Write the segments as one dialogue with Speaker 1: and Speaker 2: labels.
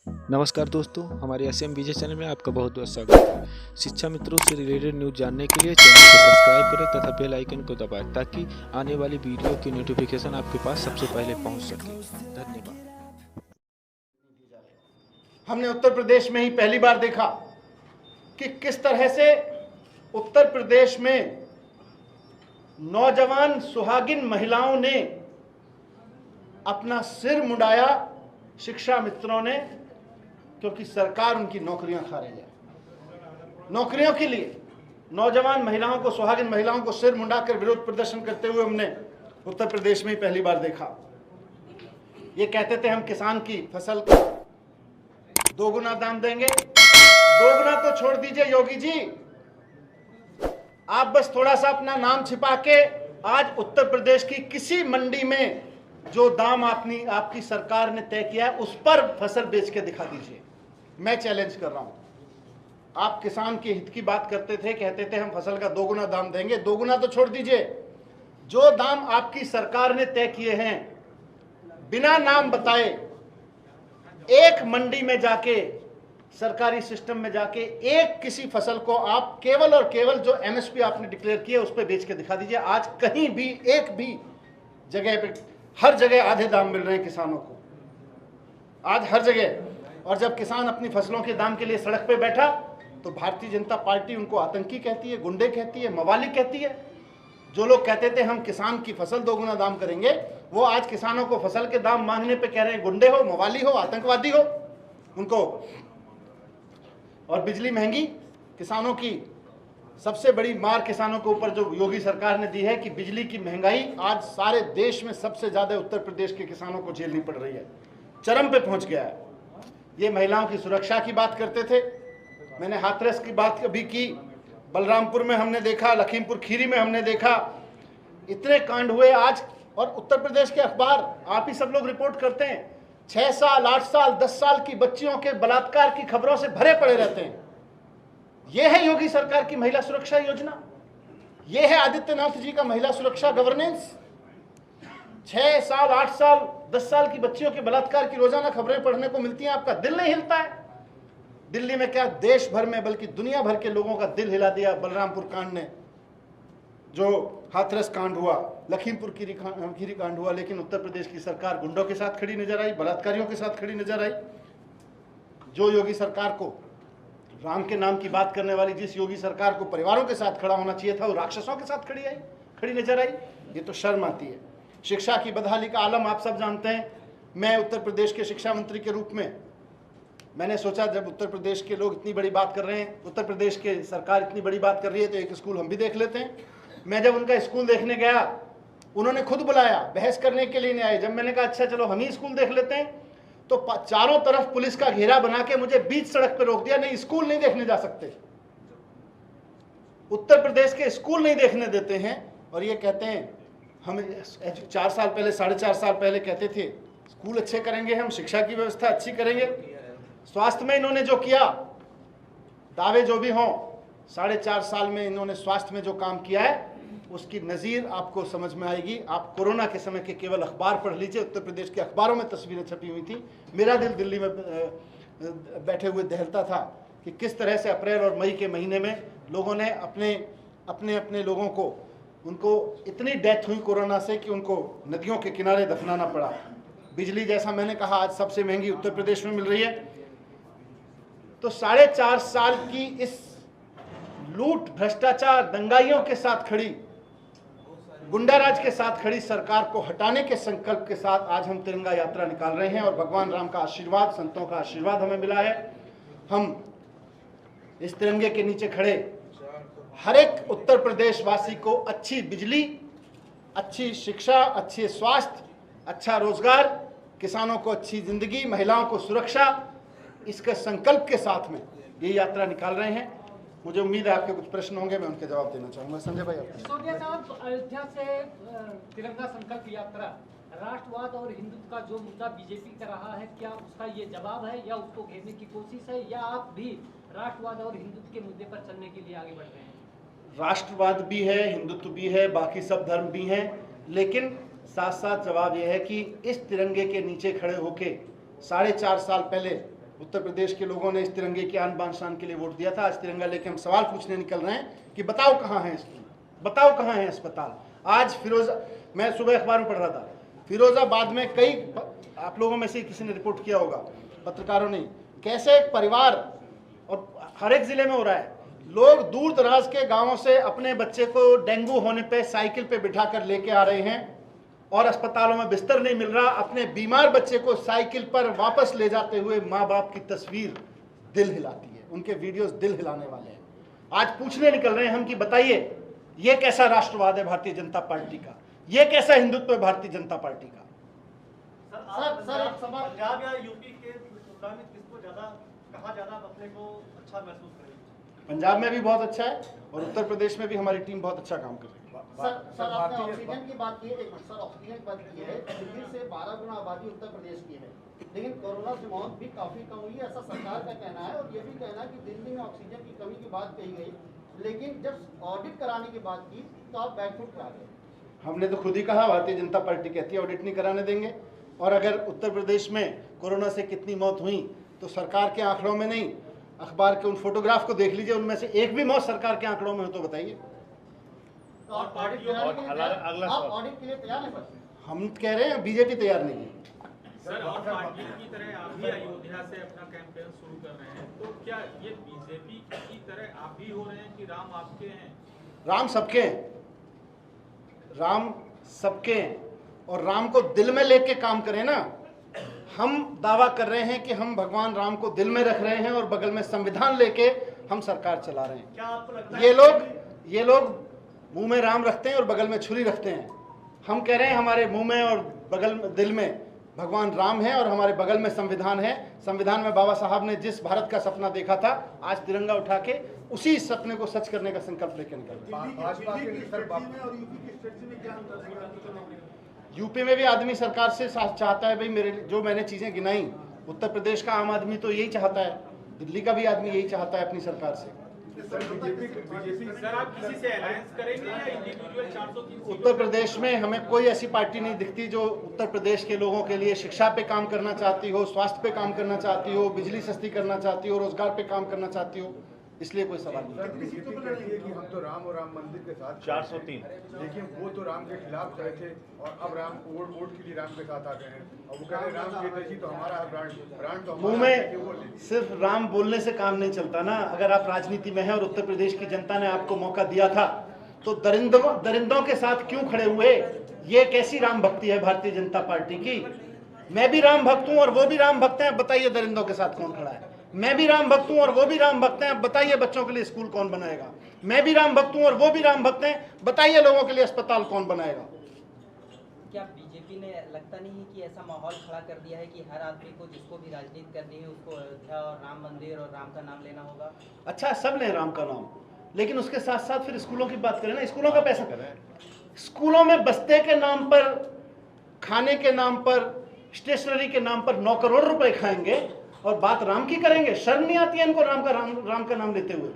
Speaker 1: नमस्कार दोस्तों, हमारे एसएम विजय चैनल में आपका बहुत बहुत स्वागत है। शिक्षा मित्रों से रिलेटेड न्यूज़ जानने के लिए चैनल को सब्सक्राइब करें तथा बेल आइकन को दबाएं ताकि आने वाली वीडियो की नोटिफिकेशन आपके पास सबसे पहले पहुंच सके। धन्यवाद।
Speaker 2: हमने उत्तर प्रदेश में ही पहली बार देखा कि किस तरह से उत्तर प्रदेश में नौजवान सुहागिन महिलाओं ने अपना सिर मुंडाया, शिक्षा मित्रों ने, क्योंकि सरकार उनकी नौकरियां खा रही है। नौकरियों के लिए नौजवान महिलाओं को, सुहागिन महिलाओं को सिर मुंडाकर विरोध प्रदर्शन करते हुए हमने उत्तर प्रदेश में ही पहली बार देखा। ये कहते थे हम किसान की फसल का दोगुना दाम देंगे। दोगुना तो छोड़ दीजिए योगी जी, आप बस थोड़ा सा अपना नाम छिपा के आज उत्तर प्रदेश की किसी मंडी में जो दाम आपकी सरकार ने तय किया है उस पर फसल बेच के दिखा दीजिए। मैं चैलेंज कर रहा हूं। आप किसान के हित की बात करते थे, कहते थे हम फसल का दोगुना दाम देंगे। दोगुना तो छोड़ दीजिए, जो दाम आपकी सरकार ने तय किए हैं बिना नाम बताए एक मंडी में जाके, सरकारी सिस्टम में जाके एक किसी फसल को आप केवल और केवल जो एमएसपी आपने डिक्लेयर किया उस पर बेच के दिखा दीजिए। आज कहीं भी एक भी जगह पे, हर जगह आधे दाम मिल रहे हैं किसानों को, आज हर जगह। और जब किसान अपनी फसलों के दाम के लिए सड़क पे बैठा तो भारतीय जनता पार्टी उनको आतंकी कहती है, गुंडे कहती है, मवाली कहती है। जो लोग कहते थे हम किसान की फसल दोगुना दाम करेंगे, वो आज किसानों को फसल के दाम मांगने पे कह रहे हैं गुंडे हो, मवाली हो, आतंकवादी हो उनको। और बिजली महंगी, किसानों की सबसे बड़ी मार किसानों के ऊपर जो योगी सरकार ने दी है कि बिजली की महंगाई आज सारे देश में सबसे ज्यादा उत्तर प्रदेश के किसानों को झेलनी पड़ रही है, चरम पे पहुंच गया है। ये महिलाओं की सुरक्षा की बात करते थे, मैंने हाथरस की बात अभी की, बलरामपुर में हमने देखा, लखीमपुर खीरी में हमने देखा, इतने कांड हुए आज। और उत्तर प्रदेश के अखबार, आप ही सब लोग रिपोर्ट करते हैं, 6 साल 8 साल 10 साल की बच्चियों के बलात्कार की खबरों से भरे पड़े रहते हैं। यह है योगी सरकार की महिला सुरक्षा योजना, यह है आदित्यनाथ जी का महिला सुरक्षा गवर्नेंस। 6 साल 8 साल 10 साल की बच्चियों के बलात्कार की रोजाना खबरें पढ़ने को मिलती हैं, आपका दिल नहीं हिलता है? दिल्ली में क्या, देश भर में बल्कि दुनिया भर के लोगों का दिल हिला दिया बलरामपुर कांड ने, जो हाथरस कांड हुआ, लखीमपुर खीरी कांड हुआ। लेकिन उत्तर प्रदेश की सरकार गुंडों के साथ खड़ी नजर आई, बलात्कारियों के साथ खड़ी नजर आई। जो योगी सरकार को, राम के नाम की बात करने वाली जिस योगी सरकार को परिवारों के साथ खड़ा होना चाहिए था, वो राक्षसों के साथ खड़ी नजर आई। ये तो शर्म आती है। शिक्षा की बदहाली का आलम आप सब जानते हैं। मैं उत्तर प्रदेश के शिक्षा मंत्री के रूप में मैंने सोचा, जब उत्तर प्रदेश के लोग इतनी बड़ी बात कर रहे हैं, उत्तर प्रदेश के सरकार इतनी बड़ी बात कर रही है, तो एक स्कूल हम भी देख लेते हैं। मैं जब उनका स्कूल देखने गया, उन्होंने खुद बुलाया, बहस करने के लिए नहीं आए। जब मैंने कहा अच्छा चलो हम ही स्कूल देख लेते हैं, तो चारों तरफ पुलिस का घेरा बना के मुझे बीच सड़क पर रोक दिया, नहीं स्कूल नहीं देखने जा सकते। उत्तर प्रदेश के स्कूल नहीं देखने देते हैं। और ये कहते हैं हम 4 साल पहले, 4.5 साल पहले कहते थे स्कूल अच्छे करेंगे, हम शिक्षा की व्यवस्था अच्छी करेंगे। स्वास्थ्य में इन्होंने जो किया, दावे जो भी हों, 4.5 साल में इन्होंने स्वास्थ्य में जो काम किया है उसकी नज़ीर आपको समझ में आएगी। आप कोरोना के समय के केवल अखबार पढ़ लीजिए, उत्तर प्रदेश के अखबारों में तस्वीरें छपी हुई थी। मेरा दिल दिल्ली में बैठे हुए दहलता था कि किस तरह से अप्रैल और मई के महीने में लोगों ने अपने लोगों को, उनको इतनी डेथ हुई कोरोना से कि उनको नदियों के किनारे दफनाना पड़ा। बिजली, जैसा मैंने कहा, आज सबसे महंगी उत्तर प्रदेश में मिल रही है। तो 4.5 साल की इस लूट, भ्रष्टाचार, दंगाइयों के साथ खड़ी, गुंडाराज के साथ खड़ी सरकार को हटाने के संकल्प के साथ आज हम तिरंगा यात्रा निकाल रहे हैं। और भगवान राम का आशीर्वाद, संतों का आशीर्वाद हमें मिला है। हम इस तिरंगे के नीचे खड़े हर एक उत्तर प्रदेश वासी को अच्छी बिजली, अच्छी शिक्षा, अच्छे स्वास्थ्य, अच्छा रोजगार, किसानों को अच्छी जिंदगी, महिलाओं को सुरक्षा, इसके संकल्प के साथ में ये यात्रा निकाल रहे हैं। मुझे उम्मीद है आपके कुछ प्रश्न होंगे, मैं उनके जवाब देना चाहूंगा। संजय भाई,
Speaker 3: सिसोदिया साहब, अयोध्या से तिरंगा संकल्प यात्रा, राष्ट्रवाद और हिंदुत्व का जो मुद्दा बीजेपी का रहा है, क्या उसका ये जवाब है या उसको घेरने की कोशिश है, या आप भी राष्ट्रवाद और हिंदुत्व के मुद्दे पर चलने के लिए आगे बढ़ रहे हैं?
Speaker 2: राष्ट्रवाद भी है, हिंदुत्व भी है, बाकी सब धर्म भी हैं, लेकिन साथ साथ जवाब यह है कि इस तिरंगे के नीचे खड़े होके 4.5 साल पहले उत्तर प्रदेश के लोगों ने इस तिरंगे की आन बान शान के लिए वोट दिया था। आज तिरंगा लेके हम सवाल पूछने निकल रहे हैं कि बताओ कहाँ है स्कूल, बताओ कहाँ है अस्पताल। आज मैं सुबह अखबार में पढ़ रहा था, फिरोजाबाद में कई, आप लोगों में से किसी ने रिपोर्ट किया होगा, पत्रकारों ने, कैसे एक परिवार, और हर एक जिले में हो रहा है, लोग दूर दराज के गांवों से अपने बच्चे को डेंगू होने पे साइकिल पे बिठा कर लेके आ रहे हैं और अस्पतालों में बिस्तर नहीं मिल रहा, अपने बीमार बच्चे को साइकिल पर वापस ले जाते हुए माँ बाप की तस्वीर दिल हिलाती है, उनके वीडियोस दिल हिलाने वाले हैं। आज पूछने निकल रहे हैं हम कि बताइए ये कैसा राष्ट्रवाद है भारतीय जनता पार्टी का, ये कैसा हिंदुत्व है भारतीय जनता पार्टी का।
Speaker 4: सर पंजाब या यूपी के तुलना में किसको कहाँ ज्यादा अपने को अच्छा महसूस करेंगे?
Speaker 2: पंजाब में भी बहुत अच्छा है और उत्तर प्रदेश में भी हमारी टीम बहुत अच्छा काम कर रही है।
Speaker 5: सर आपने ऑक्सीजन की बात की है, एक मिनट सर, ऑक्सीजन की बात की है, दिल्ली से 12 गुना आबादी उत्तर प्रदेश की है, लेकिन कोरोना से मौत भी काफी कम हुई है, ऐसा सरकार का कहना है। और ये भी कहना है कि दिल्ली में ऑक्सीजन की कमी की बात कही गई, लेकिन जब ऑडिट कराने की बात की तो आप बैकफुट करा गए।
Speaker 2: हमने तो खुद ही कहा, भारतीय जनता पार्टी कहती है ऑडिट नहीं कराने देंगे। और अगर उत्तर प्रदेश में कोरोना से कितनी मौत हुई तो सरकार के आंकड़ों में नहीं, अखबार के उन फोटोग्राफ को देख लीजिए, उनमें से एक भी मौत सरकार के आंकड़ों में हो तो बताइए।
Speaker 5: तो आप ऑडिट कराने के लिए आप ऑडिट के लिए तैयार हैं?
Speaker 2: हम कह रहे हैं बीजेपी तैयार नहीं है।
Speaker 6: सर, और पार्टी की तरह आप भी अयोध्या से अपना कैंपेन शुरू कर रहे हैं, तो क्या ये बीजेपी की तरह आप भी हो रहे हैं कि राम आपके हैं?
Speaker 2: राम सबके हैं, राम सबके हैं, और राम को दिल में लेके काम करें ना। हम दावा कर रहे हैं कि हम भगवान राम को दिल में रख रहे हैं और बगल में संविधान लेके हम सरकार चला रहे हैं।
Speaker 4: क्या आपको लगता है
Speaker 2: ये लोग मुंह में राम रखते हैं और बगल में छुरी रखते हैं। हम कह रहे हैं हमारे मुंह में और बगल में, दिल में भगवान राम है और हमारे बगल में संविधान है। संविधान में बाबा साहब ने जिस भारत का सपना देखा था, आज तिरंगा उठा के उसी सपने को सच करने का संकल्प लेकर निकल यूपी में भी आदमी सरकार से चाहता है, भाई मेरे जो मैंने चीजें गिनाई, उत्तर प्रदेश का आम आदमी तो यही चाहता है, दिल्ली का भी आदमी यही चाहता है अपनी सरकार से।
Speaker 6: सर, आप किसी से अलायंस करेंगे या इंडिविजुअल 403?
Speaker 2: उत्तर प्रदेश में हमें कोई ऐसी पार्टी नहीं दिखती जो उत्तर प्रदेश के लोगों के लिए शिक्षा पे काम करना चाहती हो, स्वास्थ्य पे काम करना चाहती हो, बिजली सस्ती करना चाहती हो, रोजगार पे काम करना चाहती हो। इसलिए कोई सवाल नहीं।
Speaker 7: कि हम तो राम और राम मंदिर के साथ 403, लेकिन वो तो राम के खिलाफ गए थे और अब राम वोट के लिए राम के साथ आ गए हैं और वो कह रहे राम की तेजी तो हमारा ब्रांड तो
Speaker 2: मुंह में सिर्फ राम बोलने से काम नहीं चलता ना। अगर आप राजनीति में हैं और उत्तर प्रदेश की जनता ने आपको मौका दिया था तो दरिंदों के साथ क्यों खड़े हुए? ये कैसी राम भक्ति है भारतीय जनता पार्टी की? मैं भी राम भक्त हूं और वो भी राम भक्त हैं, बताइए दरिंदों के साथ कौन खड़ा है? मैं भी राम भक्त हूं और वो भी राम भक्त हैं, बताइए बच्चों के लिए स्कूल कौन बनाएगा? मैं भी राम भक्त हूं और वो भी राम भक्त हैं, बताइए लोगों के लिए अस्पताल कौन बनाएगा?
Speaker 8: क्या बीजेपी ने लगता नहीं है कि ऐसा माहौल खड़ा कर दिया है कि हर आदमी को, जिसको भी राजनीति करनी है, उसको अयोध्या और राम मंदिर और राम का नाम लेना होगा?
Speaker 2: अच्छा, सब लें राम का नाम, लेकिन उसके साथ साथ फिर स्कूलों की बात करें ना। स्कूलों का पैसा स्कूलों में बस्ते के नाम पर, खाने के नाम पर, स्टेशनरी के नाम पर 9 करोड़ रुपए खाएंगे और बात राम की करेंगे? शर्म नहीं आती है इनको राम का नाम लेते हुए?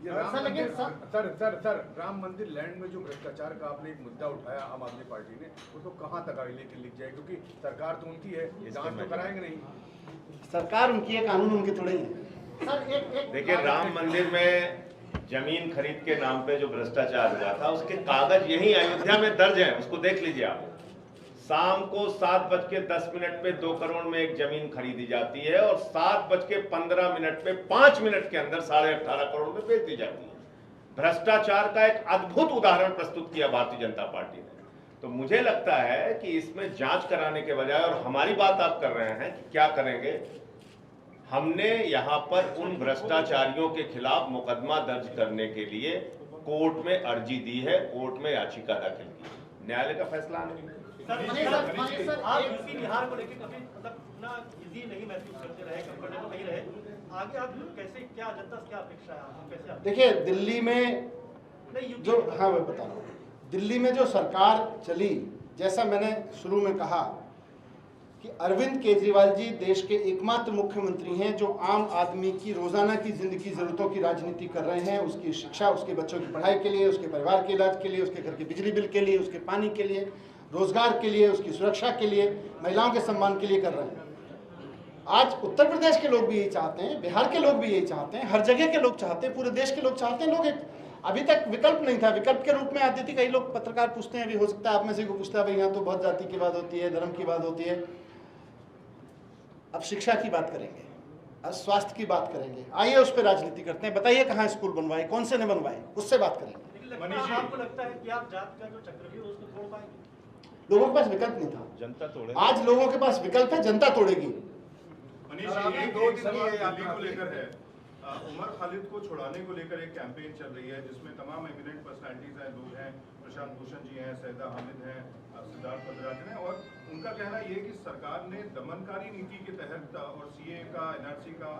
Speaker 7: सर राम मंदिर लैंड में जो भ्रष्टाचार का आपने एक मुद्दा उठाया आम आदमी पार्टी ने, उसको कहाँ तक आगे लेके लिख जाए? क्योंकि सरकार तो उनकी है, ये जांच तो कराएंगे नहीं।
Speaker 2: सरकार उनकी है, कानून उनके थोड़े ही है।
Speaker 9: देखिए, राम मंदिर में जमीन खरीद के नाम पे जो भ्रष्टाचार हुआ था उसके कागज यही अयोध्या में दर्ज हैं, उसको देख लीजिए आप। शाम को 7:10 पे 2 करोड़ में एक जमीन खरीदी जाती है और 7:15 पे 5 मिनट के अंदर 18.5 करोड़ में बेच दी जाती है। भ्रष्टाचार का एक अद्भुत उदाहरण प्रस्तुत किया भारतीय जनता पार्टी ने। तो मुझे लगता है कि इसमें जांच कराने के बजाय, और हमारी बात आप कर रहे हैं कि क्या करेंगे, हमने यहाँ पर उन भ्रष्टाचारियों के खिलाफ मुकदमा दर्ज करने के लिए कोर्ट में अर्जी दी है, कोर्ट में याचिका दाखिल की है। न्यायालय का फैसला आने में।
Speaker 4: आप यूपी बिहार को लेकर कभी इतना इजी नहीं महसूस करते रहे, कंफर्टेबल नहीं रहे, आगे आप कैसे, क्या जनता से क्या अपेक्षा है आपको, कैसे?
Speaker 2: देखिए, दिल्ली में जो, हाँ मैं बता रहा हूँ, दिल्ली में जो सरकार चली, जैसा मैंने शुरू में कहा कि अरविंद केजरीवाल जी देश के एकमात्र मुख्यमंत्री हैं जो आम आदमी की रोजाना की जिंदगी जरूरतों की राजनीति कर रहे हैं। उसकी शिक्षा, उसके बच्चों की पढ़ाई के लिए, उसके परिवार के इलाज के लिए, उसके घर के बिजली बिल के लिए, उसके पानी के लिए, रोजगार के लिए, उसकी सुरक्षा के लिए, महिलाओं के सम्मान के लिए कर रहे हैं। आज उत्तर प्रदेश के लोग भी यही चाहते हैं, बिहार के लोग भी यही चाहते हैं, हर जगह के लोग चाहते हैं, पूरे देश के लोग चाहते हैं। लोग एक अभी तक विकल्प नहीं था, विकल्प के रूप में आती थी। कई लोग पत्रकार पूछते हैं, अभी हो सकता है आप में से कोई पूछता है भाई यहाँ तो बहुत जाति की बात होती है, धर्म की बात होती है। अब शिक्षा की बात करेंगे, अब स्वास्थ्य की बात करेंगे, आइए उस पर राजनीति करते हैं। बताइए कहाँ स्कूल बनवाए, कौन से ने बनवाए, उससे बात करेंगे।
Speaker 4: आपको लगता है कि आप जात का जो चक्रव्यूह उसको तोड़ पाएंगे?
Speaker 2: लोगों के पास विकल्प नहीं था,
Speaker 9: जनता तोड़े।
Speaker 2: आज लोगों के पास विकल्प है, जनता तोड़ेगी।
Speaker 7: मनीष जी, एक 2 दिन की दिल्ली को लेकर है, उमर खालिद को छुड़ाने को लेकर एक कैंपेन चल रही है जिसमें तमाम एमिनेंट पर्सनालिटीज हैं, लोग हैं, प्रशांत भूषण जी हैं, सैदा हामिद हैं, सिद्धार्थ पदराजन हैं, और उनका कहना ये है कि सरकार ने दमनकारी नीति के तहत और सीए का, एनआरसी का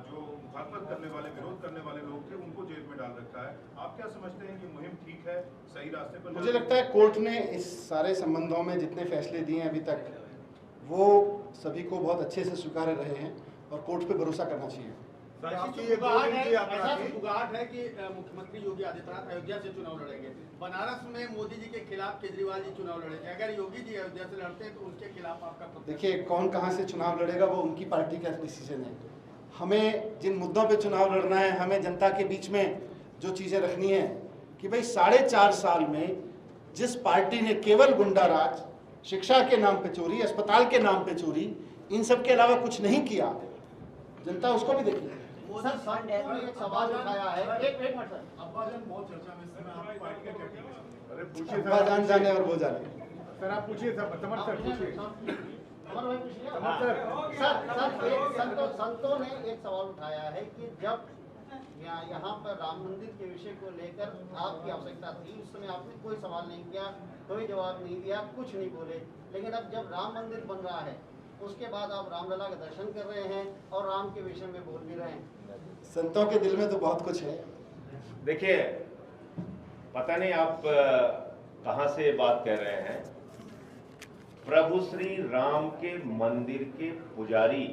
Speaker 7: जो मुखालफत करने वाले, विरोध करने वाले लोग थे उनको जेल में डाल रखा है। आप क्या समझते हैं कि मुहिम ठीक है, सही रास्ते पर?
Speaker 2: मुझे लगता है कोर्ट ने इस सारे संबंधों में जितने फैसले दिए हैं अभी तक, वो सभी को बहुत अच्छे से स्वीकार रहे हैं और कोर्ट पे भरोसा करना चाहिए।
Speaker 7: आपकी ये 2 दिन की यात्रा थी।
Speaker 10: उगाहट है कि मुख्यमंत्री योगी आदित्यनाथ अयोध्या से चुनाव लड़ेंगे। बनारस में मोदी जी के खिलाफ केजरीवाल जी चुनाव लड़ेंगे। अगर योगी जी अयोध्या से लड़ते हैं तो उनके खिलाफ आपका?
Speaker 2: देखिए, कौन कहाँ से चुनाव लड़ेगा वो उनकी पार्टी का डिसीजन है। हमें जिन मुद्दों पे चुनाव लड़ना है, हमें जनता के बीच में जो चीज़ें रखनी है कि भाई 4.5 साल में जिस पार्टी ने केवल गुंडा राज, शिक्षा के नाम पे चोरी, अस्पताल के नाम पे चोरी, इन सब के अलावा कुछ नहीं किया, जनता उसको भी देखेगी।
Speaker 5: सर, संत ने एक सवाल उठाया है। एक मिनट सर,
Speaker 7: अब्बाजान बहुत चर्चा में इस समय आपकी पार्टी का क्या टीम है? अरे पूछिए
Speaker 2: अब्बा जान जाने और वो जाने।
Speaker 7: सर, आप पूछिए सर, समर सर पूछिए।
Speaker 5: अमर भाई पूछिए। सर, संतों ने एक सवाल उठाया है कि जब यहाँ पर राम मंदिर के विषय को लेकर आपकी आवश्यकता थी, उस समय आपने कोई सवाल नहीं किया, कोई जवाब नहीं दिया, कुछ नहीं बोले, लेकिन अब जब राम मंदिर बन रहा है उसके बाद आप रामलला का दर्शन कर रहे हैं और राम के विषय में बोल भी रहे हैं।
Speaker 2: संतों के दिल में तो बहुत कुछ है।
Speaker 9: देखिए, पता नहीं आप कहां से ये बात कह रहे हैं। प्रभु श्री राम के मंदिर के पुजारी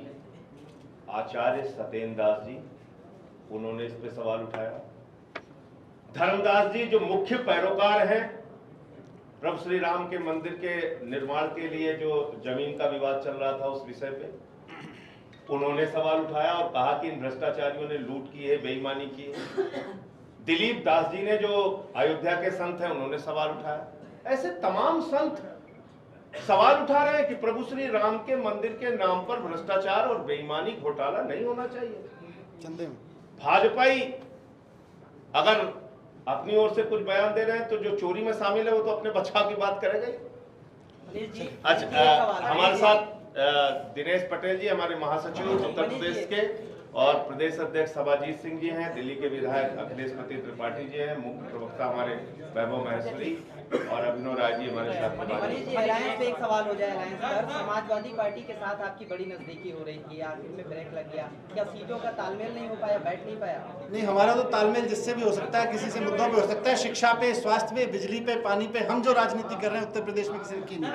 Speaker 9: आचार्य सत्येंद्र दास जी, उन्होंने इस पे सवाल उठाया। धर्मदास जी जो मुख्य पैरोकार हैं प्रभु श्री राम के मंदिर के निर्माण के लिए, जो जमीन का विवाद चल रहा था उस विषय पे, उन्होंने सवाल उठाया और कहा कि इन भ्रष्टाचारियों ने लूट की है, बेईमानी की है। दिलीप दास जी ने जो अयोध्या के संत हैं, उन्होंने सवाल उठाया। ऐसे तमाम संत सवाल उठा रहे हैं कि प्रभु श्री राम के मंदिर के नाम पर भ्रष्टाचार और बेईमानी, घोटाला नहीं होना चाहिए।
Speaker 2: चंदे में
Speaker 9: भाजपाई अगर अपनी ओर से कुछ बयान दे रहे हैं तो जो चोरी में शामिल है वो तो अपने बचाव की बात करेगा ही। अच्छा, हमारे साथ दिनेश पटेल जी, हमारे महासचिव उत्तर प्रदेश के, और प्रदेश अध्यक्ष सभाजीत सिंह जी हैं, दिल्ली के विधायक अखिलेशपति त्रिपाठी जी हैं, मुख्य प्रवक्ता हमारे वैभव महेश्वरी, और अभिनव राय जी हमारे साथ।
Speaker 8: अलायंस पे एक सवाल हो जाए। अलायंस पर समाजवादी पार्टी के साथ आपकी बड़ी नजदीकी हो रही थी, आखिर में ब्रेक लग गया, क्या सीटों का तालमेल नहीं हो पाया, बैठ नहीं पाया?
Speaker 2: नहीं, हमारा तो तालमेल जिससे भी हो सकता है, किसी से मुद्दों पे हो सकता है, शिक्षा पे, स्वास्थ्य पे, बिजली पे, पानी पे। हम जो राजनीति कर रहे हैं उत्तर प्रदेश में किसी ने की नहीं।